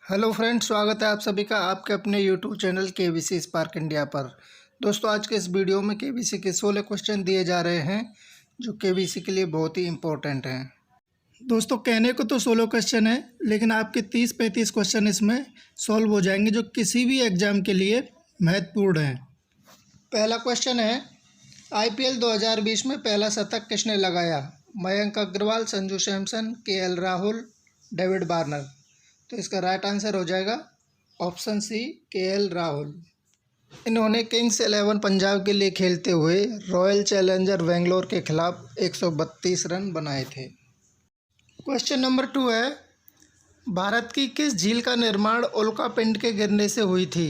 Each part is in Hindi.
हेलो फ्रेंड्स, स्वागत है आप सभी का आपके अपने YouTube channel KBC spark India पर। दोस्तों, आज के इस वीडियो में केबीसी के 16 क्वेश्चन दिए जा रहे हैं जो केबीसी के लिए बहुत ही इम्पोर्टेंट हैं। दोस्तों, कहने को तो 16 क्वेश्चन है, लेकिन आपके 30-35 क्वेश्चन इसमें सॉल्व हो जाएंगे जो किसी भी एग्जाम के लिए महत्वपूर्ण हैं। पहला क्वेश्चन है, IPL 2020 में पहला शतक किसने लगाया? Mayank Agarwal, Sanju Samson, KL Rahul, David Warner. तो इसका राइट आंसर हो जाएगा ऑप्शन सी, KL राहुल। इन्होंने किंग्स 11 पंजाब के लिए खेलते हुए रॉयल चैलेंजर बेंगलोर के खिलाफ 132 रन बनाए थे। क्वेश्चन नंबर 2 है, भारत की किस झील का निर्माण उल्का पिंड के गिरने से हुई थी?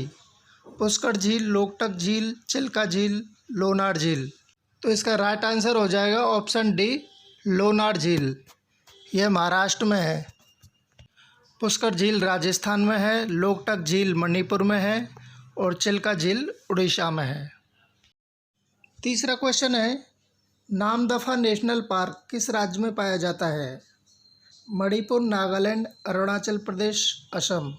पुष्कर झील, लोकटक झील, चिल्का झील, लोनार झील। तो इसका राइट आंसर हो जाएगा ऑप्शन डी, लोनार झील। यह महाराष्ट्र में है। पुष्कर झील राजस्थान में है, लोकटक झील मणिपुर में है और चिल्का झील उड़ीसा में है। तीसरा क्वेश्चन है, नामदफा नेशनल पार्क किस राज्य में पाया जाता है? मणिपुर, नागालैंड, अरुणाचल प्रदेश, असम।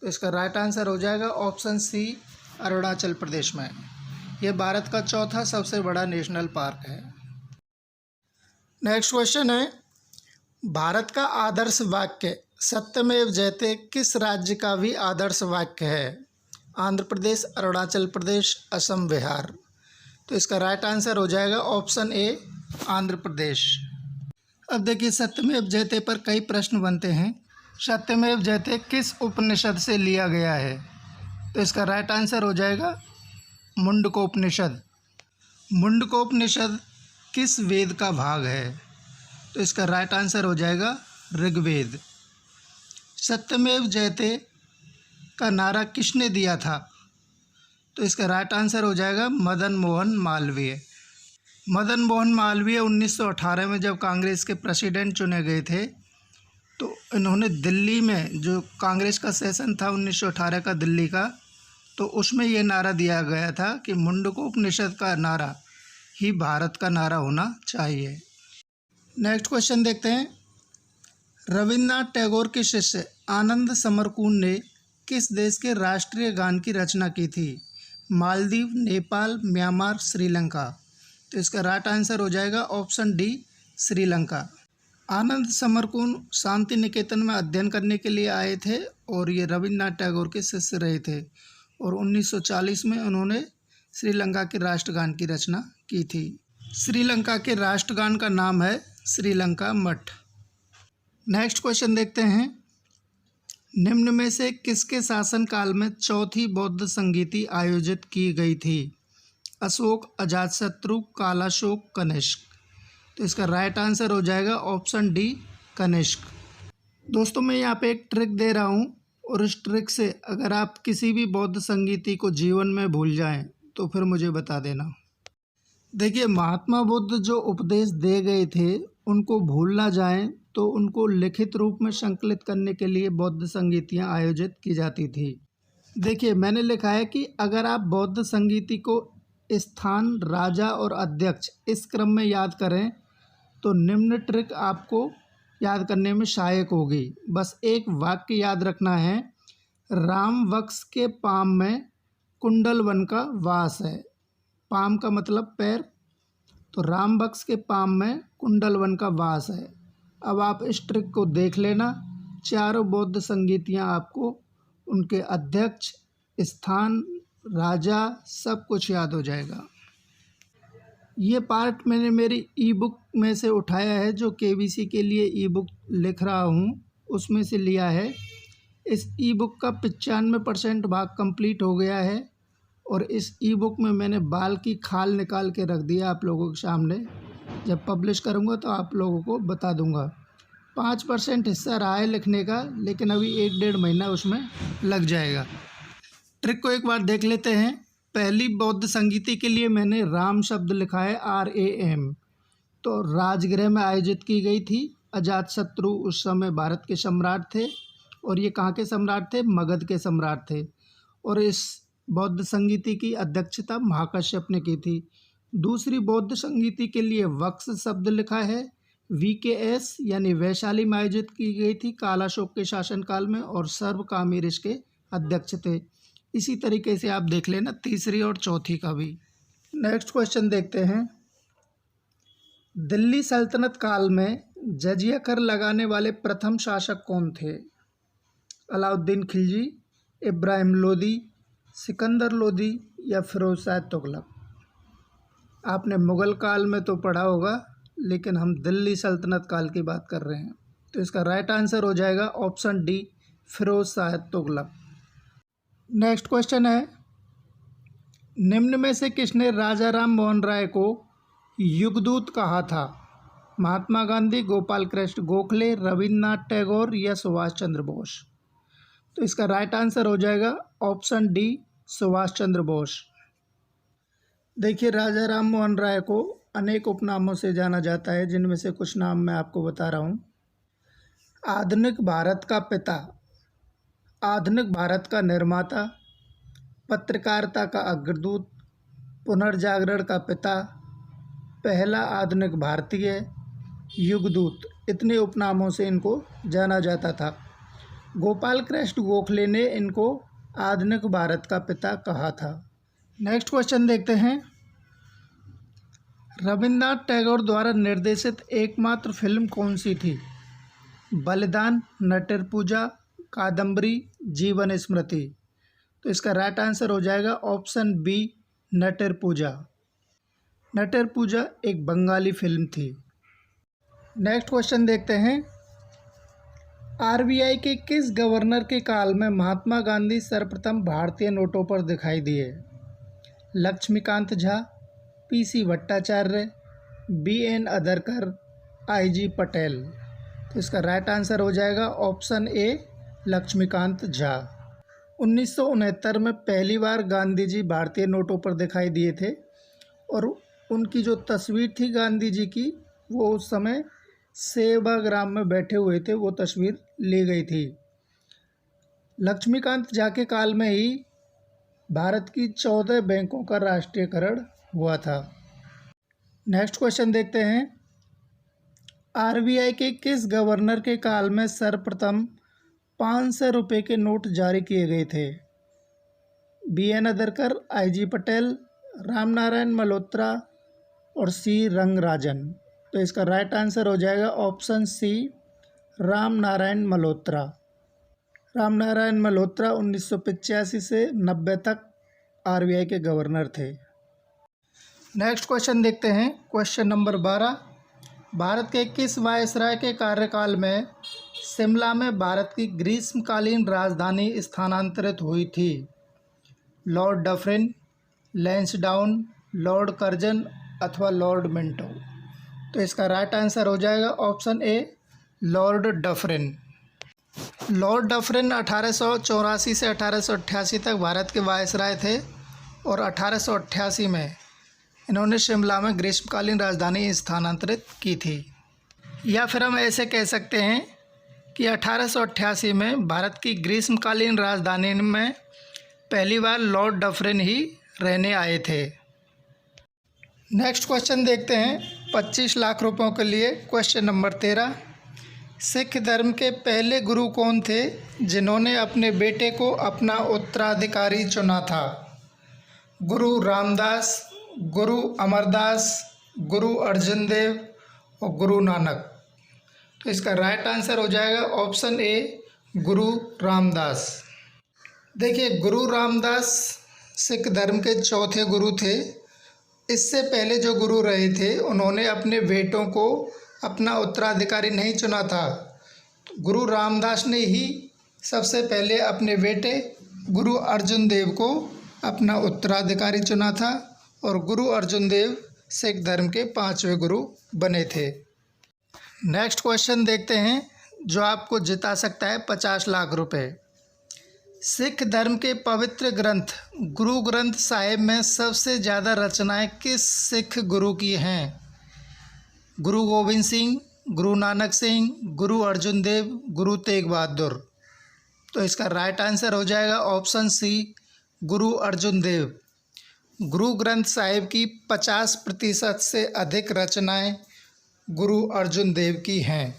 तो इसका राइट आंसर हो जाएगा ऑप्शन सी, अरुणाचल प्रदेश में। यह भारत का चौथा सबसे बड़ा नेशनल पार्क है। नेक्स्ट क्वेश्चन है, भारत का आदर्श वाक्य सत्यमेव जयते किस राज्य का भी आदर्श वाक्य है? आंध्र प्रदेश, अरुणाचल प्रदेश, असम, बिहार। तो इसका राइट आंसर हो जाएगा ऑप्शन ए, आंध्र प्रदेश। अब देखिए, सत्यमेव जयते पर कई प्रश्न बनते हैं। सत्यमेव जयते किस उपनिषद से लिया गया है? तो इसका राइट आंसर हो जाएगा मुंडकोपनिषद। मुंडकोपनिषद किस वेद का भाग है? तो इसका राइट आंसर हो जाएगा ऋग्वेद। सत्यमेव जयते का नारा किसने दिया था? तो इसका राइट आंसर हो जाएगा मदन मोहन मालवीय। मदन मोहन मालवीय 1918 में जब कांग्रेस के प्रेसिडेंट चुने गए थे, तो इन्होंने दिल्ली में जो कांग्रेस का सेशन था 1918 का दिल्ली का, तो उसमें ये नारा दिया गया था कि मुंडकोपनिषद का नारा ही भारत का नारा होना चाहिए। नेक्स्ट क्वेश्चन देखते हैं, रविन्द्रनाथ टैगोर के शिष्य आनंद समरकुंड ने किस देश के राष्ट्रीय गान की रचना की थी? मालदीव, नेपाल, म्यांमार, श्रीलंका। तो इसका राइट आंसर हो जाएगा ऑप्शन डी, श्रीलंका। आनंद समरकुंड शांति निकेतन में अध्ययन करने के लिए आए थे और ये रविन्द्रनाथ टैगोर के शिष्य रहे थे और 1940 में उन्होंने श्रीलंका के राष्ट्रगान की रचना की थी। श्रीलंका के राष्ट्रगान का नाम है श्रीलंका मठ। नेक्स्ट क्वेश्चन देखते हैं, निम्न में से किसके शासनकाल में चौथी बौद्ध संगीति आयोजित की गई थी? अशोक, अजातशत्रु, कालाशोक, कनिष्क। तो इसका राइट आंसर हो जाएगा ऑप्शन डी, कनिष्क। दोस्तों, मैं यहाँ पे एक ट्रिक दे रहा हूँ और इस ट्रिक से अगर आप किसी भी बौद्ध संगीति को जीवन में भूल जाएं तो फिर मुझे बता देना। देखिए, महात्मा बुद्ध जो उपदेश दे गए थे उनको भूल ना जाएं तो उनको लिखित रूप में संकलित करने के लिए बौद्ध संगीतियाँ आयोजित की जाती थी। देखिए, मैंने लिखा है कि अगर आप बौद्ध संगीति को स्थान, राजा और अध्यक्ष इस क्रम में याद करें तो निम्न ट्रिक आपको याद करने में सहायक होगी। बस एक वाक्य याद रखना है, राम वक्ष के पाम में कुंडल वन का वास है। पाम का मतलब पैर, तो राम वक्ष के पाम में कुंडल वन का वास है। अब आप इस ट्रिक को देख लेना, चारों बौद्ध संगीतियाँ आपको उनके अध्यक्ष, स्थान, राजा सब कुछ याद हो जाएगा। ये पार्ट मैंने मेरी ई बुक में से उठाया है, जो केबीसी के लिए ई बुक लिख रहा हूँ उसमें से लिया है। इस ई बुक का 95% भाग कंप्लीट हो गया है और इस ई बुक में मैंने बाल की खाल निकाल के रख दिया आप लोगों के सामने। जब पब्लिश करूँगा तो आप लोगों को बता दूँगा। 5% हिस्सा रहा है लिखने का, लेकिन अभी 1-1.5 महीना उसमें लग जाएगा। ट्रिक को एक बार देख लेते हैं। पहली बौद्ध संगीति के लिए मैंने राम शब्द लिखा है, RAM। तो राजगृह में आयोजित की गई थी। अजातशत्रु उस समय भारत के सम्राट थे और ये कहाँ के सम्राट थे? मगध के सम्राट थे। और इस बौद्ध संगीति की अध्यक्षता महाकश्यप ने की थी। दूसरी बौद्ध संगीति के लिए वक्ष शब्द लिखा है VKS यानी वैशाली में आयोजित की गई थी काला अशोक के शासनकाल में, और सर्वकामी इसके अध्यक्ष थे। इसी तरीके से आप देख लेना तीसरी और चौथी का भी। नेक्स्ट क्वेश्चन देखते हैं, दिल्ली सल्तनत काल में जजिया कर लगाने वाले प्रथम शासक कौन थे? अलाउद्दीन खिलजी, इब्राहिम लोदी, सिकंदर लोदी या फिरोज शाह तुगलक? आपने मुग़ल काल में तो पढ़ा होगा, लेकिन हम दिल्ली सल्तनत काल की बात कर रहे हैं, तो इसका राइट आंसर हो जाएगा option D, Firoz Shah Tughlaq. Next question है, निम्न में से किसने राजा राम मोहन राय को युगदूत कहा था? महात्मा गांधी, गोपाल कृष्ण गोखले, रविन्द्रनाथ टैगोर या सुभाष चंद्र बोस? तो इसका राइट आंसर हो जाएगा ऑप्शन डी, सुभाष चंद्र बोस। देखिए, राजा राम मोहन राय को अनेक उपनामों से जाना जाता है, जिनमें से कुछ नाम मैं आपको बता रहा हूँ। आधुनिक भारत का पिता, आधुनिक भारत का निर्माता, पत्रकारिता का अग्रदूत, पुनर्जागरण का पिता, पहला आधुनिक भारतीय, युगदूत, इतने उपनामों से इनको जाना जाता था। गोपाल कृष्ण गोखले ने इनको आधुनिक भारत का पिता कहा था। नेक्स्ट क्वेश्चन देखते हैं, रविन्द्रनाथ टैगोर द्वारा निर्देशित एकमात्र फिल्म कौन सी थी? बलिदान, नटवर पूजा, कादम्बरी, जीवन स्मृति? तो इसका राइट आंसर हो जाएगा ऑप्शन बी, नटवर पूजा। नटवर पूजा एक बंगाली फिल्म थी। नेक्स्ट क्वेश्चन देखते हैं, RBI के किस गवर्नर के काल में महात्मा गांधी सर्वप्रथम भारतीय नोटों पर दिखाई दिए? Laxmikant Jha, PC Bhattacharya, BN अदरकर, IG Patel? तो इसका राइट आंसर हो जाएगा ऑप्शन ए, लक्ष्मीकांत झा। 1969 में पहली बार गांधी जी भारतीय नोटों पर दिखाई दिए थे, और उनकी जो तस्वीर थी गांधी जी की, वो उस समय सेवाग्राम में बैठे हुए थे, वो तस्वीर ली गई थी। लक्ष्मीकांत झा के काल में ही भारत की 14 बैंकों का राष्ट्रीयकरण हुआ था। नेक्स्ट क्वेश्चन देखते हैं, RBI के किस गवर्नर के काल में सर्वप्रथम 500 रुपये के नोट जारी किए गए थे? BN अदरकर, IG पटेल, रामनारायण मल्होत्रा और C रंगराजन? तो इसका राइट आंसर हो जाएगा ऑप्शन सी, रामनारायण मल्होत्रा। रामनारायण मल्होत्रा 1985 से 90 तक RBI के गवर्नर थे। नेक्स्ट क्वेश्चन देखते हैं, क्वेश्चन नंबर 12, भारत के किस वायसराय के कार्यकाल में शिमला में भारत की ग्रीष्मकालीन राजधानी स्थानांतरित हुई थी? Lord Dufferin, Lansdowne, Lord Curzon अथवा लॉर्ड मिंटो? तो इसका राइट आंसर हो जाएगा option A, Lord Dufferin. Lord Dufferin 1884 से 1888 तक भारत के वायसराय थे, और 1888 में इन्होंने शिमला में ग्रीष्मकालीन राजधानी स्थानांतरित की थी। या फिर हम ऐसे कह सकते हैं कि 1888 में भारत की ग्रीष्मकालीन राजधानी में पहली बार लॉर्ड डफरिन ही रहने आए थे। नेक्स्ट क्वेश्चन देखते हैं 25 लाख रुपयों के लिए। क्वेश्चन नंबर 13, सिख धर्म के पहले गुरु कौन थे जिन्होंने अपने बेटे को अपना उत्तराधिकारी चुना था? गुरु रामदास, गुरु अमरदास, गुरु अर्जुन देव और गुरु नानक? तो इसका राइट आंसर हो जाएगा ऑप्शन ए, गुरु रामदास। देखिए, गुरु रामदास सिख धर्म के चौथे गुरु थे। इससे पहले जो गुरु रहे थे, उन्होंने अपने बेटों को अपना उत्तराधिकारी नहीं चुना था। गुरु रामदास ने ही सबसे पहले अपने बेटे गुरु अर्जुन देव को अपना उत्तराधिकारी चुना था, और गुरु अर्जुन देव सिख धर्म के 5वें गुरु बने थे। नेक्स्ट क्वेश्चन देखते हैं, जो आपको जिता सकता है 50 लाख रुपए। सिख धर्म के पवित्र ग्रंथ गुरु ग्रंथ साहिब में सबसे ज़्यादा रचनाएं किस सिख गुरु की हैं? गुरु गोविंद सिंह, गुरु नानक सिंह, गुरु अर्जुन देव, गुरु तेग बहादुर? तो इसका राइट आंसर हो जाएगा ऑप्शन सी, गुरु अर्जुन देव। गुरु ग्रंथ साहिब की 50% से अधिक रचनाएं गुरु अर्जुन देव की हैं।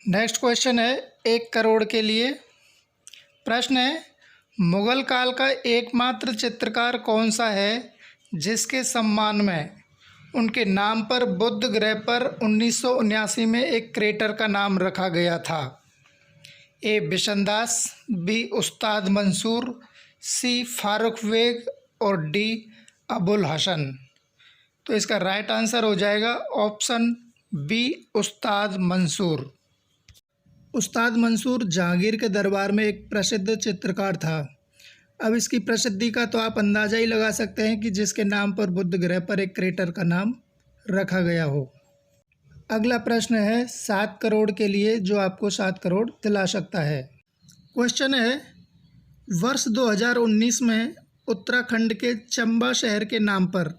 नेक्स्ट क्वेश्चन है 1 करोड़ के लिए। प्रश्न है, मुगल काल का एकमात्र चित्रकार कौन सा है जिसके सम्मान में उनके नाम पर बुध ग्रह पर 1979 में एक क्रेटर का नाम रखा गया था? ए बिशनदास, बी उस्ताद मंसूर, सी फारूक बेग और डी अबुल हसन। तो इसका राइट आंसर हो जाएगा ऑप्शन बी उस्ताद मंसूर। उस्ताद मंसूर जहांगीर के दरबार में एक प्रसिद्ध चित्रकार था। अब इसकी प्रसिद्धि का तो आप अंदाज़ा ही लगा सकते हैं कि जिसके नाम पर बुध ग्रह पर एक क्रेटर का नाम रखा गया हो। अगला प्रश्न है 7 करोड़ के लिए, जो आपको 7 करोड़ दिला सकता है। क्वेश्चन है, वर्ष 2019 में उत्तराखंड के चंबा शहर के नाम पर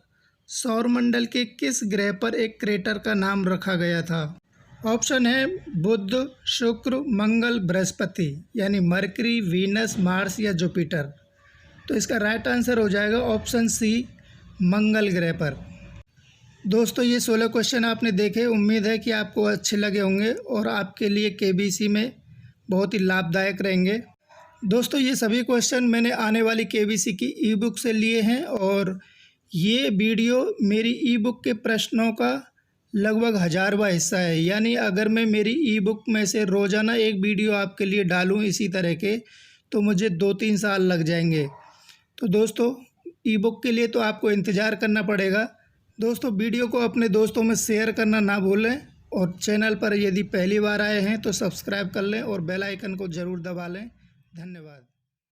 सौरमंडल के किस ग्रह पर एक क्रेटर का नाम रखा गया था? ऑप्शन है बुध, शुक्र, मंगल, बृहस्पति, यानी मरकरी, वीनस, मार्स या जुपिटर। तो इसका राइट आंसर हो जाएगा ऑप्शन सी मंगल ग्रह पर। दोस्तों, ये 16 क्वेश्चन आपने देखे, उम्मीद है कि आपको अच्छे लगे होंगे और आपके लिए केबीसी में बहुत ही लाभदायक रहेंगे। दोस्तों, ये सभी क्वेश्चन मैंने आने वाली केबीसी की ई बुक से लिए हैं और ये वीडियो मेरी ई बुक के प्रश्नों का लगभग 1000वां हिस्सा है। यानी अगर मैं मेरी ई बुक में से रोज़ाना एक वीडियो आपके लिए डालूं इसी तरह के, तो मुझे 2-3 साल लग जाएंगे। तो दोस्तों, ई बुक के लिए तो आपको इंतज़ार करना पड़ेगा। दोस्तों, वीडियो को अपने दोस्तों में शेयर करना ना भूलें और चैनल पर यदि पहली बार आए हैं तो सब्सक्राइब कर लें और बेल आइकन को ज़रूर दबा लें। धन्यवाद।